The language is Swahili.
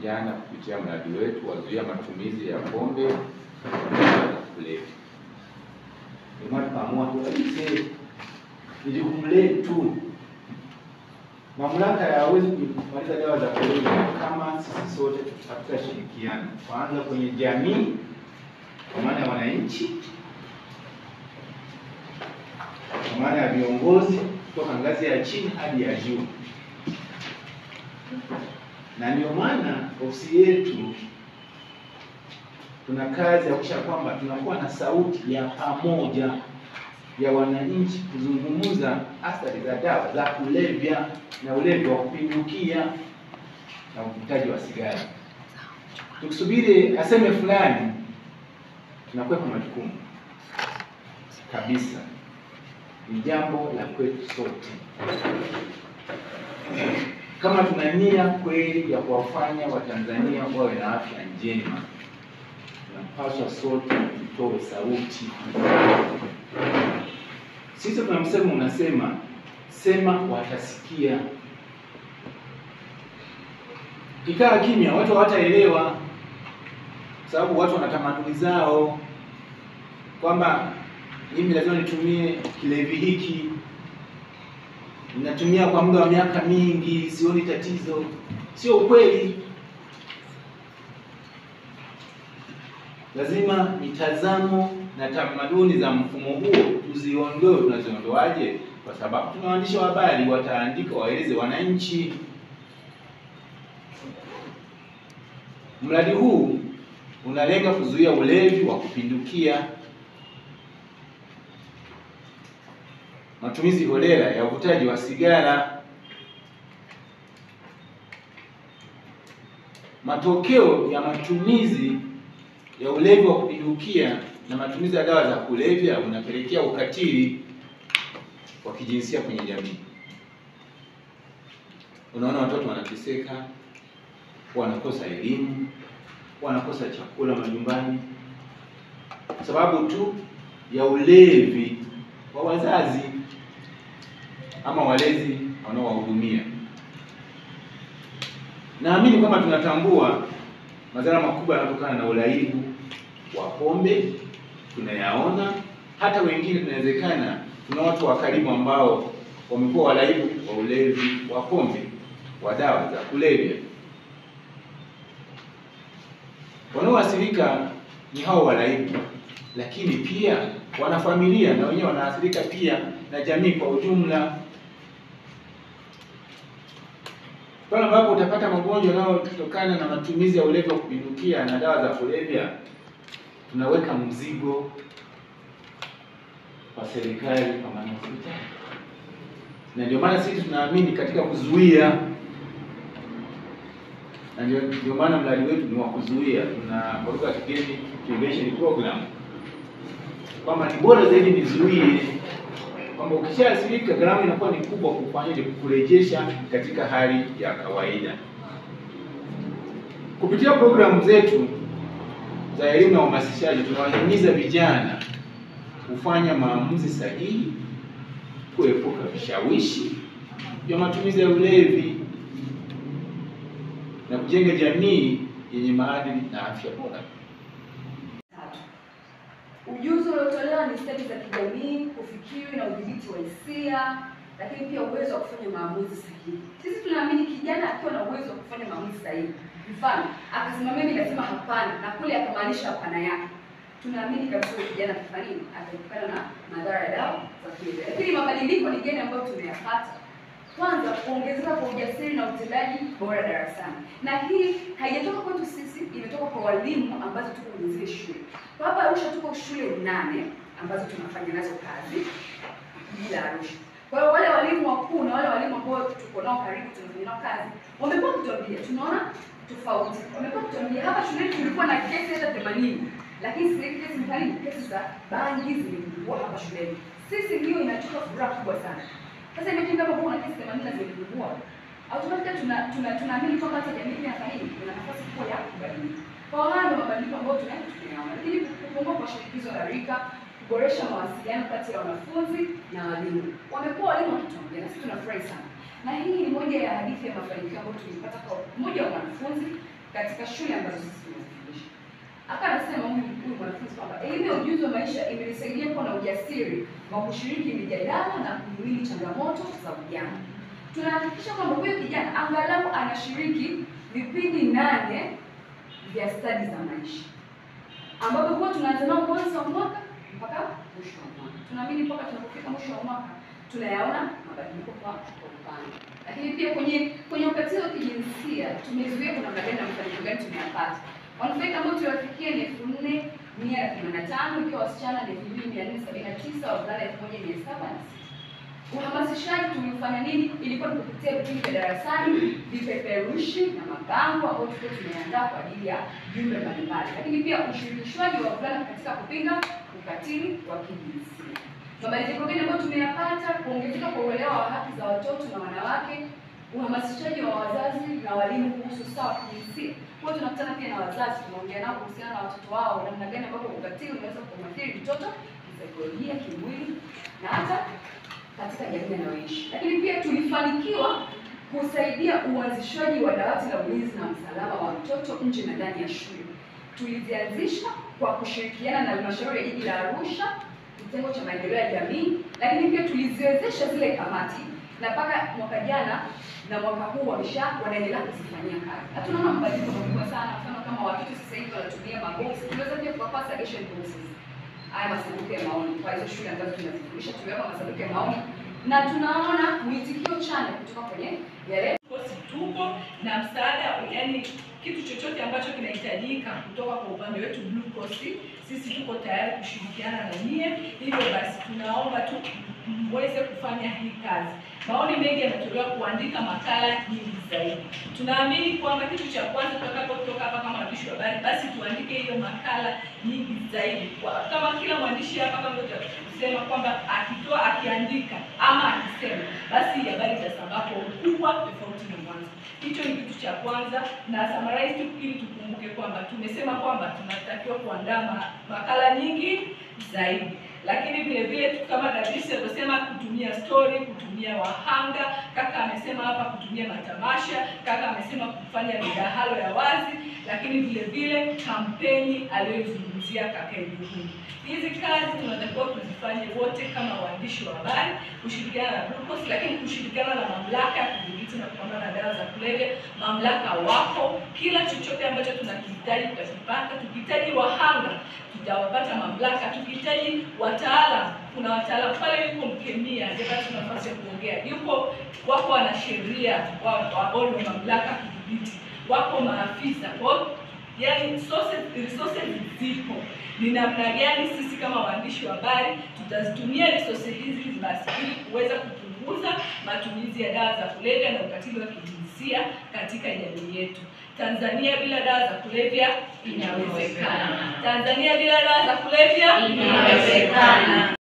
vijana kupitia mradi wetu wa zuia matumizi ya pombe na kulevya. Ndio maana tukaamua tuanze ni jukumu letu. Mamlaka hawezi kumaliza dawa za kulevya kama sisi sote tutashirikiana. Kwanza kwenye jamii, kwa maana ya wananchi, kwa maana ya viongozi kutoka ngazi ya chini hadi ya juu. Na ndio maana ofisi yetu tuna kazi ya kuhakikisha kwamba tunakuwa na sauti ya pamoja ya wananchi kuzungumza athari za dawa za kulevya na ulevi wa kupindukia na uvutaji wa sigara. Tukisubiri aseme fulani, tunakwepa majukumu kabisa. Ni jambo la kwetu sote. Kama tuna nia kweli ya kuwafanya Watanzania wawe na afya njema, tunapaswa sote tutoe sauti. Sisi tuna msemo unasema, sema watasikia. Kikaa kimya watu hawataelewa, sababu watu wana tamaduni zao kwamba mimi lazima nitumie kilevi hiki, ninatumia kwa muda wa miaka mingi, sioni tatizo. Sio ukweli. Lazima mitazamo na tamaduni za mfumo huo tuziondoe. Tunaziondoaje? Kwa sababu tuna waandishi wa habari wataandika, waeleze wananchi. Mradi huu unalenga kuzuia ulevi wa kupindukia, matumizi holela ya uvutaji wa sigara. Matokeo ya matumizi ya ulevi wa kupindukia na matumizi ya dawa za kulevya unapelekea ukatili wa kijinsia kwenye jamii. Unaona watoto wanateseka, wanakosa elimu, wanakosa chakula majumbani, sababu tu ya ulevi wa wazazi ama walezi wanaowahudumia. Naamini kwamba tunatambua madhara makubwa yanayotokana na ulaibu wa pombe, tunayaona. Hata wengine tunawezekana tuna watu wa karibu ambao wamekuwa walaibu wa ulevi wa pombe, wa dawa za kulevya. Wanaoathirika ni hao walaibu, lakini pia wanafamilia na wenyewe wanaathirika pia, na jamii kwa ujumla. Pale ambapo utapata magonjwa yanayotokana na matumizi ya ulevi wa kupindukia na dawa za kulevya, tunaweka mzigo kwa serikali kwa maana hospitali. Na ndio maana sisi tunaamini katika kuzuia, na ndio maana mradi wetu ni wa kuzuia. Tuna kwa lugha ya kigeni prevention program, kwamba ni bora zaidi nizuie, kwamba ukishaathirika gharama inakuwa ni kubwa kufanyaje kukurejesha katika hali ya kawaida. Kupitia programu zetu za elimu na uhamasishaji, tunawahimiza vijana kufanya maamuzi sahihi, kuepuka vishawishi vya matumizi ya ulevi na kujenga jamii yenye maadili na afya bora. Ujuzi uliotolewa ni stadi za kijamii, kufikiri na udhibiti wa hisia, lakini pia uwezo wa kufanya maamuzi sahihi. Sisi tunaamini kijana akiwa na uwezo wa kufanya maamuzi sahihi, mfano akasema mimi lazima hapana, na kule akamaanisha hapana yake, tunaamini kabisa kijana atafanya nini? Ataepukana na madhara ya dawa za kulevya. Lakini mabadiliko ni gani ambayo tumeyapata? Kwanza, kuongezeka kwa ujasiri na utendaji bora darasani. Na hii haijatoka kwetu sisi, imetoka kwa walimu ambazo tuko kwenye zile shule. Kwa hapa Arusha tuko shule 8 ambazo tunafanya nazo kazi bila Arusha. Kwa hiyo wale walimu wakuu na wale walimu ambao tuko nao karibu tunafanya nao kazi, wamekuwa kutuambia tunaona tofauti. Wamekuwa kutuambia hapa shule tulikuwa na kesi hata 80, lakini sisi kesi mbali kesi za bangi zimepungua hapa shuleni. Sisi hiyo inachukua furaha kubwa sana. Sasa imagine kama kuna kesi 80 zimepungua, automatically tunaamini kwamba hata jamii inafanya nini? Ina nafasi kubwa ya kubadilika. Kwa hiyo mabadiliko ambayo tunayaona, lakini kupungua kwa shinikizo la rika, kuboresha mawasiliano kati ya wanafunzi na walimu. Wamekuwa walimu wakituambia na sisi tunafurahi sana. Na hii ni moja ya hadithi ya mafanikio ambayo tulipata kwa mmoja wa wanafunzi katika shule ambazo sisi tunafundisha. Hapa anasema huyu mwanafunzi kwamba elimu ya ujuzi wa maisha imenisaidia kuwa na ujasiri wa kushiriki mijadala na kuhimili changamoto za vijana. Tunahakikisha kwamba huyu kijana angalau anashiriki vipindi 8 vya stadi za maisha, ambapo huwa tunaanza nao mwanzo wa mwaka mpaka mwisho wa mwaka. Tunaamini mpaka tunapofika mwisho wa mwaka tunayaona mabadiliko kwa upana. Lakini pia kwenye ukatili wa kijinsia tumezuia kuna magari na mafanikio gani tumeyapata. Wanufaika ambao tuliwafikia ni 4185, ikiwa wasichana ni 2479, wavulana 1706. Uhamasishaji tulifanya nini? Ilikuwa ni kupitia vipindi vya darasani, vipeperushi na mabango ambayo tulikuwa tumeandaa kwa ajili ya jumbe mbalimbali. Lakini pia ushirikishwaji wa wavulana katika kupinga ukatili wa kijinsia. Mabadiliko gani ambayo tumeyapata? Kuongezeka kwa uelewa wa haki za watoto na wanawake, uhamasishaji wa wazazi na walimu kuhusu usawa wa kijinsia. Kwa hiyo tunakutana pia na wazazi, tunaongea nao kuhusiana na watoto wao, namna gani ambapo ukatili unaweza kumwathiri mtoto kisaikolojia, kimwili na hata katika jamii anayoishi. Lakini pia tulifanikiwa kusaidia uanzishaji wa dawati la ulinzi na usalama wa mtoto nje na ndani ya shule. Tulizianzisha kwa kushirikiana na halmashauri ya jiji la Arusha, kitengo cha maendeleo ya jamii, lakini pia tuliziwezesha zile kamati na mpaka mwaka jana na mwaka huu wanaendelea kuzifanyia kazi. Na tunaona mabadiliko makubwa sana, mfano kama watoto sasa hivi wanatumia maboksi. Tunaweza pia kuwapa suggestion boxes. Haya masanduku ya maoni kwa hizo shule ambazo tunazifundisha, tuweka masanduku ya maoni na tunaona mwitikio chanya kutoka kwenye yale kosi. Tupo na msaada, yani kitu chochote ambacho kinahitajika kutoka kwa upande wetu Blue Cross, sisi tuko tayari kushirikiana na nyie. Hivyo basi tunaomba tu mweze kufanya hii kazi. Maoni mengi yanatolewa kuandika makala nyingi zaidi. Tunaamini kwamba kitu cha kwanza tutakapotoka hapa kama waandishi wa habari, basi tuandike hiyo makala nyingi zaidi. Kama kila mwandishi hapa kama kusema kwamba akiandika ama akisema, basi habari zitasambaa kwa ukubwa tofauti na mwanzo. Hicho ni kitu cha kwanza, na summarize tu ili tukumbuke kwamba tumesema kwamba tunatakiwa kuandaa makala nyingi zaidi. Lakini vile vile kama Dadisi alisema kutumia story, kutumia wahanga, kaka amesema hapa kutumia matamasha, kaka amesema kufanya midahalo ya wazi, lakini vile vile kampeni aliyozungumzia kaka Ijuhudi. Hizi kazi tunatakiwa kuzifanye wote kama waandishi wa habari, kushirikiana na Blue Cross, lakini kushirikiana na mamlaka ya kudhibiti na kupambana na dawa za kulevya. Mamlaka wako, kila chochote ambacho tunakihitaji tutakipata. Tukihitaji wahanga tutawapata mamlaka, tukihitaji wataalamu, kuna wataalamu pale, yuko mkemia hajapata nafasi ya kuongea, wako wanasheria wa mamlaka kudhibiti, wako maafisa. Kwa yani resources zipo. Ni namna gani sisi kama waandishi wa habari tutazitumia resources hizi basi ili kuweza kupunguza matumizi ya dawa za kulevya na ukatili wa kijinsia katika jamii yetu. Tanzania bila dawa za kulevya inawezekana. Tanzania bila dawa za kulevya inawezekana.